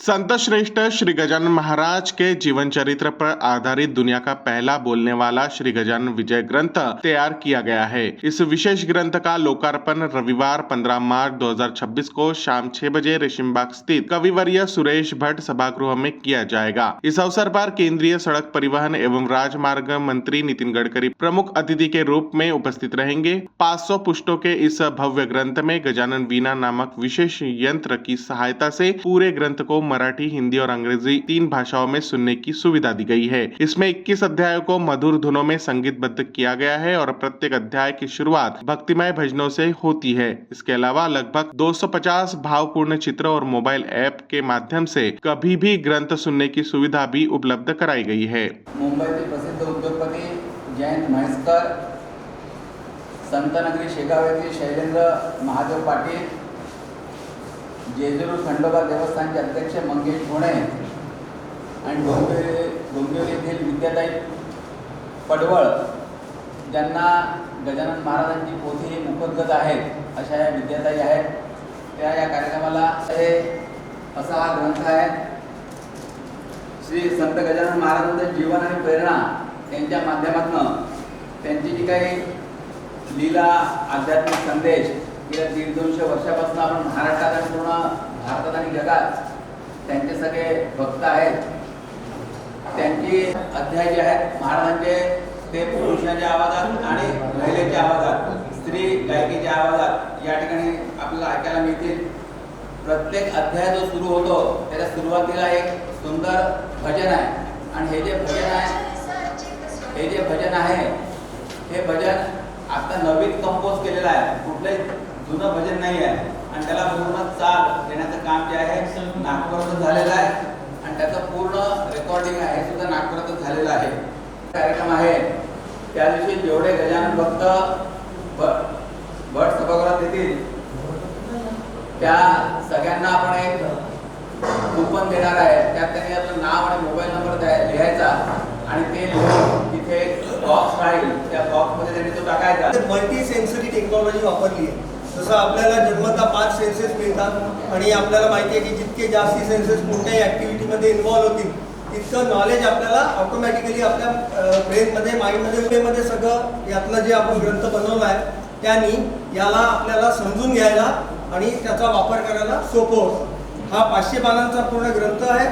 संत श्रेष्ठ श्री गजानन महाराज के जीवन चरित्र पर आधारित दुनिया का पहला बोलने वाला श्री गजानन विजय ग्रंथ तैयार किया गया है। इस विशेष ग्रंथ का लोकार्पण रविवार 15 मार्च 2026 को शाम 6 बजे रेशिमबाग स्थित कविवर्य सुरेश भट्ट सभागृह में किया जाएगा। इस अवसर पर केंद्रीय सड़क परिवहन एवं राजमार्ग मंत्री नितिन गडकरी प्रमुख अतिथि के रूप में उपस्थित रहेंगे। 500 पुष्टों के इस भव्य ग्रंथ में गजानन वीणा नामक विशेष यंत्र की सहायता से पूरे ग्रंथ को मराठी, हिंदी और अंग्रेजी 3 भाषाओं में सुनने की सुविधा दी गई है। इसमें 21 अध्यायों को मधुर धुनों में संगीतबद्ध किया गया है और प्रत्येक अध्याय की शुरुआत भक्तिमय भजनों से होती है। इसके अलावा लगभग 250 भावपूर्ण चित्र और मोबाइल ऐप के माध्यम से कभी भी ग्रंथ सुनने की सुविधा भी उपलब्ध कराई गई है। मुंबईतील प्रसिद्ध उद्योगपती जयंत म्हैसकर, संतनगरी शेगाव येथील शैलेंद्र महादेव पाटील, जेजुरी खंडोबा देवस्थानचे अध्यक्ष मंगेश घोणे आणि डोंबिवली येथील विद्याताई पडवळ ज्यांना गजानन महाराजांची पोथी मुखोद्गत आहेत अशा या विद्याताई आहेत। त्या या कार्यक्रमाला असा हा ग्रंथ आहे। श्री संत गजानन महाराजांचे जीवन आणि प्रेरणा यांच्या माध्यमातून त्यांची जी काही लीला आध्यात्मिक संदेश गेल्या 150 वर्षापासून आपण महाराष्ट्रात आणि पूर्ण भारतात आणि जगात त्यांचे सगळे भक्त आहेत। त्यांची अध्याय जे आहेत महाराजांचे ते पुरुषाच्या आवाजात आणि महिलेच्या आवाजात, स्त्री गायकीच्या आवाजात या ठिकाणी आपल्याला ऐकायला मिळतील। प्रत्येक अध्याय जो सुरू होतो त्याच्या सुरुवातीला एक सुंदर भजन आहे आणि हे जे भजन आहे हे भजन आता नवीन कंपोज केलेलं आहे, कुठलंही जुनं भजन नाही आहे आणि त्याला पूर्ण चाल देण्याचं काम जे आहे नागपुरात झालेलं आहे आणि त्याचं पूर्ण रेकॉर्डिंग आहे सुद्धा नागपुरात झालेलं आहे। कार्यक्रम आहे त्या दिवशी जेवढे गजानन भक्त भट सभागृहात येतील त्या सगळ्यांना आपण एक कूपन देणार आहे। त्यात त्यांनी आपलं नाव आणि मोबाईल नंबर लिहायचा आणि ते तिथे बॉक्स राहील, त्या बॉक्समध्ये त्यांनी तो टाकायचा। मल्टी सेन्सरी टेक्नॉलॉजी वापरली आहे। जसं आपल्याला जन्मता 5 सेन्सेस मिळतात आणि आपल्याला माहिती आहे की जितके जास्ती सेन्सेस कोणत्याही ॲक्टिव्हिटीमध्ये इन्व्हॉल्व होतील तितकं नॉलेज आपल्याला ऑटोमॅटिकली आपल्या ब्रेनमध्ये, माइंडमध्ये सगळं यातलं जे आपण ग्रंथ बनवला आहे त्यांनी याला आपल्याला समजून घ्यायला आणि त्याचा वापर करायला सोपं होतं। हा 500 पानांचा पूर्ण ग्रंथ आहे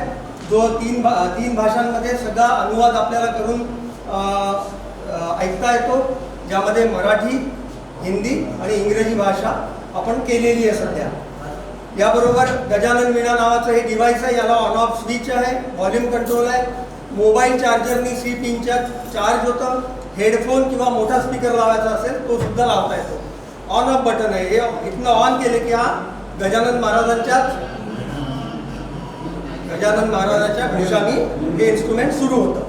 जो 3 भाषांमध्ये सगळा अनुवाद आपल्याला करून ऐकता येतो, ज्यामध्ये मराठी, हिंदी आणि इंग्रजी भाषा आपण केलेली आहे सध्या। याबरोबर गजानन वीणा नावाचं हे डिव्हाइस आहे, याला ऑन ऑफ स्विच आहे, व्हॉल्यूम कंट्रोल आहे, मोबाईल चार्जरनी 3 पिनच्या चार्ज होतं, हेडफोन किंवा मोठा स्पीकर लावायचा असेल तो सुद्धा लावता येतो। ऑन ऑफ बटन आहे, हे इथनं ऑन केले की हा गजानन महाराजांच्या घोषाने हे इन्स्ट्रुमेंट सुरू होतं।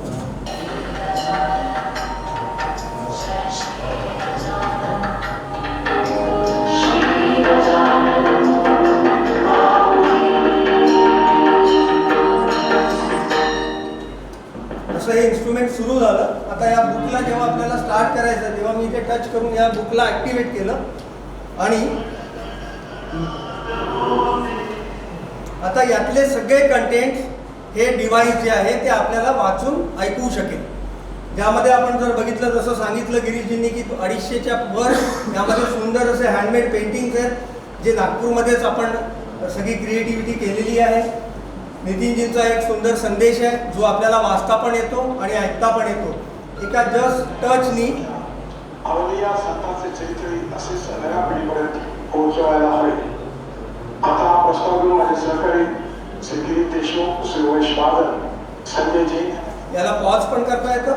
असं हे इन्स्ट्रुमेंट सुरू झालं। आता या बुकला जेव्हा आपल्याला स्टार्ट करायचं तेव्हा मी ते टच करून या बुकला ॲक्टिवेट केलं आणि आता यातले सगळे कंटेंट हे डिव्हाइस जे आहे ते आपल्याला वाचून ऐकू शकेल। ज्यामध्ये आपण जर बघितलं, जसं सांगितलं गिरीशजींनी की 250च्या वर यामध्ये सुंदर असे हँडमेड पेंटिंग्स आहेत जे नागपूरमध्येच आपण सगळी क्रिएटिव्हिटी केलेली आहे। नितीनजींचा एक सुंदर संदेश आहे जो आपल्याला वाचता पण येतो आणि ऐकता पण येतो। एका जस्ट टचनी अवलिया संतांचे चरित्र असे नव्या पिढीपर्यंत पोहोचवायला हवे। आता प्रस्ताव घेऊन माझे सहकारी श्री गिरीश देशमुख, श्री वैश बादल, संजय जैन याला पॉज पण करता येतं।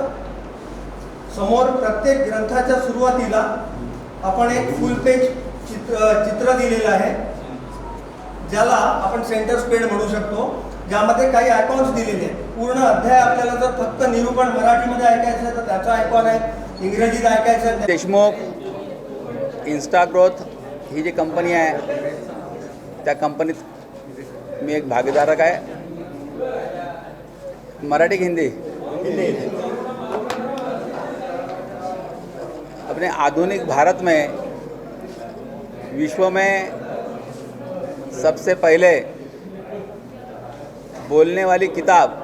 समोर प्रत्येक ग्रंथाच्या सुरुवातीला आपण एक फुल पेज चित्र दिलेलं आहे ज्याला आपण सेंटर स्पेड म्हणू शकतो, ज्यामध्ये काही आयकॉन्स दिलेले आहेत। पूर्ण अध्याय आपल्याला जर फक्त निरूपण मराठीमध्ये ऐकायचं आहे तर त्याचा आयकॉन आहे, इंग्रजीत ऐकायचं आहे। देशमुख इन्स्टाग्रोथ ही जी कंपनी आहे त्या कंपनीत मी एक भागीदारक आहे। मराठी हिंदी अपने आधुनिक भारत में विश्व में सबसे पहले बोलने वाली किताब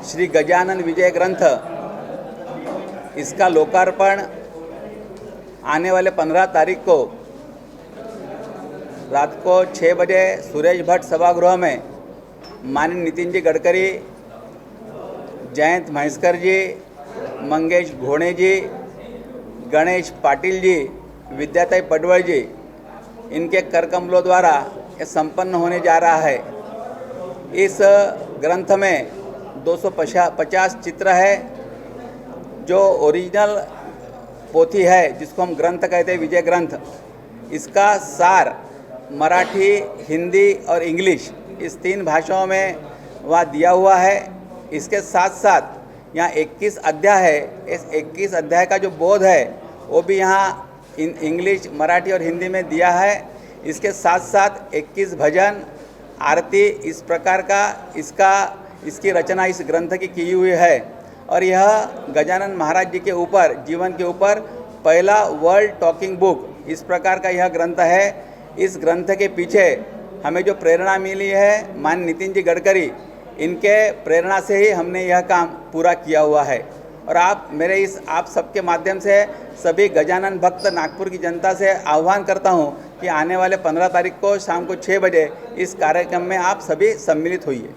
श्री गजानन विजय ग्रंथ, इसका लोकार्पण आने वाले 15 तारीख को रात को 6 बजे सुरेश भट्ट सभागृह में माननीय नितिन जी गडकरी, जयंत महेश्कर जी, मंगेश घोणे जी, गणेश पाटिल जी, विद्याताई पडवळ जी, इनके करकमलों द्वारा ये संपन्न होने जा रहा है। इस ग्रंथ में 250 चित्र है। जो ओरिजिनल पोथी है जिसको हम ग्रंथ कहते हैं, विजय ग्रंथ, इसका सार मराठी, हिंदी और इंग्लिश इस 3 भाषाओं में वह दिया हुआ है। इसके साथ साथ यहाँ 21 अध्याय है। इस 21 अध्याय का जो बोध है वो भी यहाँ इंग्लिश, मराठी और हिंदी में दिया है। इसके साथ साथ 21 भजन, आरती, इस प्रकार का इसकी रचना इस ग्रंथ की हुई है। और यह गजानन महाराज जी के ऊपर, जीवन के ऊपर पहला वर्ल्ड टॉकिंग बुक, इस प्रकार का यह ग्रंथ है। इस ग्रंथ के पीछे हमें जो प्रेरणा मिली है, माननीय नितिन जी गडकरी, इनके प्रेरणा से ही हमने यह काम पूरा किया हुआ है। और आप सबके माध्यम से सभी गजानन भक्त नागपुर की जनता से आह्वान करता हूं कि आने वाले 15 तारीख को शाम को 6 बजे इस कार्यक्रम में आप सभी सम्मिलित होइए।